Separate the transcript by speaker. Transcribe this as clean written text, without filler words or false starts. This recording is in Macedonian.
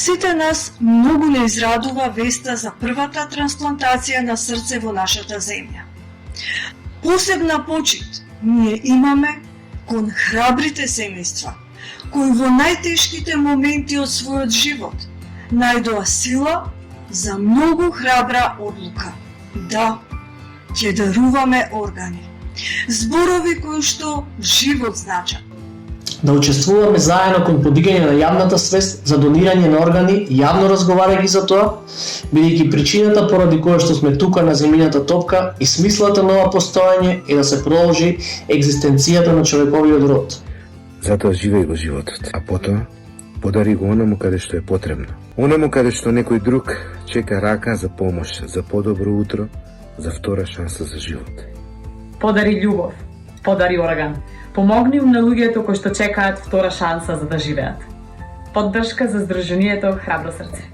Speaker 1: сите нас многу не израдува веста за првата трансплантација на срце во нашата земја. Посебна почит ние имаме кон храбрите семејства, кои во најтешките моменти од својот живот најдоа сила за многу храбра одлука. Да, ќе даруваме органи. Зборови кои што живот значат.
Speaker 2: Да учествуваме заедно кон подигање на јавната свест за донирање на органи, јавно разговарајќи за тоа, бидејќи причината поради која што сме тука на земјината топка и смислата на ова постоење е да се продолжи екзистенцијата на човековиот род.
Speaker 3: Затоа живеј го животот, а потоа подари го онаму каде што е потребно. Онаму каде што некој друг чека рака за помош, за подобро утро, за втора шанса за живот.
Speaker 4: Подари љубов, подари орган. Помогни на луѓето кои што чекаат втора шанса за да живеат. Поддршка за Здруженијето Храбро срце.